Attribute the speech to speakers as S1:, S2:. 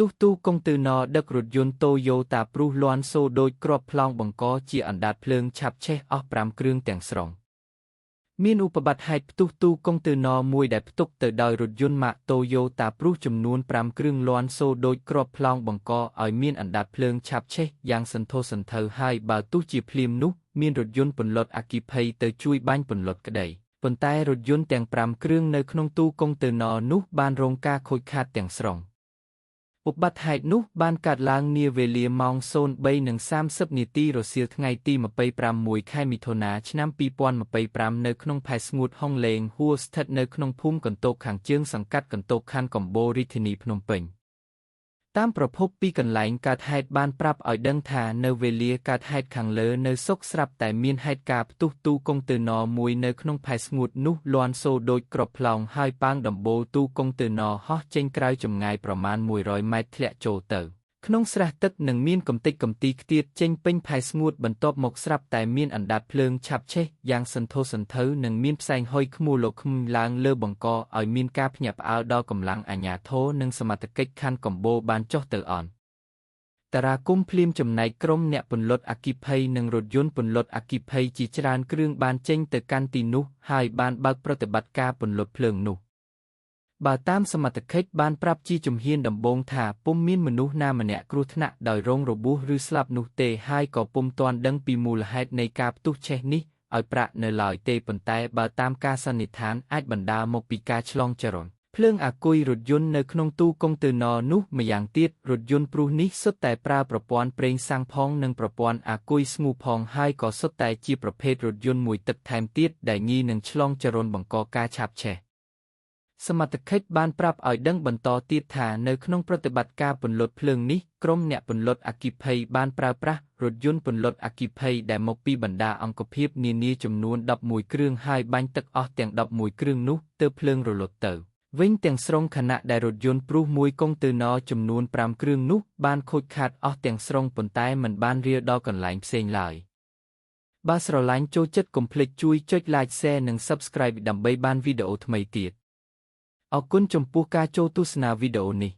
S1: ទុះទូកុងទ័រណដឹករថយន្តតូយ៉ូតាព្រុសលាន់សូដូចគ្រាប់ប្លង់បង្កជាអណ្ដាតភ្លើងឆាបឆេះអស់5គ្រឿងទាំងស្រុងមានឧបបត្តិហេតុផ្ទុះទូកុងទ័រណមួយដែលផ្ទុកទៅដោយរថយន្តម៉ាកតូយ៉ូតាព្រុសចំនួន5គ្រឿងលាន់សូដូចគ្រាប់ប្លង់បង្កឲ្យមានអណ្ដាតភ្លើងឆាបឆេះយ៉ាងសន្ធោសន្ធៅហើយបើទោះជាភ្លាមនោះមានរថយន្តពន្លត់អគ្គិភ័យទៅជួយបាញ់ពន្លត់ក្តីប៉ុន្តែរថយន្តទាំង5គ្រឿងនៅក្នុងទូកុងទ័រណនោះបានរងការខូចខាតទាំងស្រុងឧបត្តិហេតុនោះបានកើតឡើងនាវេលាម៉ោង 03:30 នាទីរសៀលថ្ងៃទី26 ខែមិថុនាឆ្នាំ2025នៅក្នុងផែស្ងួតហុងលេងហួរស្ថិតនៅក្នុងភូមិកន្តោកខាងជើងសង្កាត់កន្តោកខណ្ឌកំបូររាជធានីភ្នំពេញតាមប្រភពពីកន្លែងកើតហេតុបានប្រាប់ឲ្យដឹងថានៅវេលាកើតហេតុខាងលើនៅសុកស្រាប់តែមានហេតុការណ៍ផ្ទុះទូកុងទ័រណមួយនៅក្នុងផែស្ងួតនោះលាន់សូដូចគ្រាប់ប្លង់ហើយប៉ាងដំបូលទូកុងទ័រណហោះចេញក្រៅចម្ងាយប្រមាណ100ម៉ែត្រធ្លាក់ចូលទៅក្នុងស្រះទឹកនិងមានកំទេចកំទីខ្ទាតចេញពេញផែស្ងួតបន្ទាប់មកស្រាប់តែមានអណ្ដាតភ្លើងឆាបឆេះយ៉ាងសន្ធោសន្ធៅនិងមានផ្សែងហុយខ្មួលខ្មឡើងលើបង្កឲ្យមានការភ្ញាក់ផ្អើលដល់កម្លាំងអាជ្ញាធរនិងសមត្ថកិច្ចខណ្ឌកំបូរបានចុះទៅអន្តរាគមន៍ភ្លាមចំណែកក្រុមអ្នកពន្លត់អគ្គិភ័យនិងរថយន្តពន្លត់អគ្គិភ័យជាច្រើនគ្រឿងបានចេញទៅកាន់ទីនោះហើយបានបើកប្រតិបត្តិការពន្លត់ភ្លើងនោះបើតាមសមត្ថកិច្ចបានប្រាប់ជាជំហានដំបូងថាពុំមានមនុស្សណាម្នាក់គ្រោះថ្នាក់ដោយរងរបួសឬស្លាប់នោះទេហើយក៏ពុំទាន់ដឹងពីមូលហេតុនៃការផ្ទុះឆេះនេះឲ្យប្រាក់នៅឡើយទេប៉ុន្តែបើតាមការសន្និដ្ឋានអាចបណ្ដាលមកពីការឆ្លងចរន្តភ្លើងអាគុយរថយន្តនៅក្នុងទូកុងទ័រណនោះម្យ៉ាងទៀតរថយន្តព្រុសនេះសុទ្ធតែប្រើប្រព័ន្ធប្រេងសាំងផងនិងប្រព័ន្ធអាគុយស្ងួរផងហើយក៏សុទ្ធតែជាប្រភេទរថយន្តមួយទឹកថែមទៀតដែលងាយនឹងឆ្លងចរន្តបង្កការឆាបឆេះសមត្ថកិច្ចបានប្រាប់ឲ្យដឹងបន្តទៀតថានៅក្នុងប្រតិបត្តិការពន្លត់ភ្លើងនេះក្រុមអ្នកពន្លត់អគ្គិភ័យបានប្រើប្រាស់រថយន្តពន្លត់អគ្គិភ័យដែលមកពីបណ្ដាអង្គភាពនានាចំនួន11គ្រឿងហើយបាញ់ទឹកអស់ទាំង11គ្រឿងនោះទើបភ្លើងរលត់ទៅវិញទាំងស្រុងខណៈដែលរថយន្តព្រុសមួយកុងទ័រណចំនួន5គ្រឿងនោះបានខូចខាតអស់ទាំងស្រុងប៉ុន្តែមិនបានរាដល់កន្លែងផ្សេងឡើយបើស្រឡាញ់ចូលចិត្តកុំភ្លេចជួយចុច Like Share និង Subscribe ដើម្បីបានវីដេអូថ្មីទៀតអរគុណចំពោះការចូលទស្សនាវីដេអូនេះ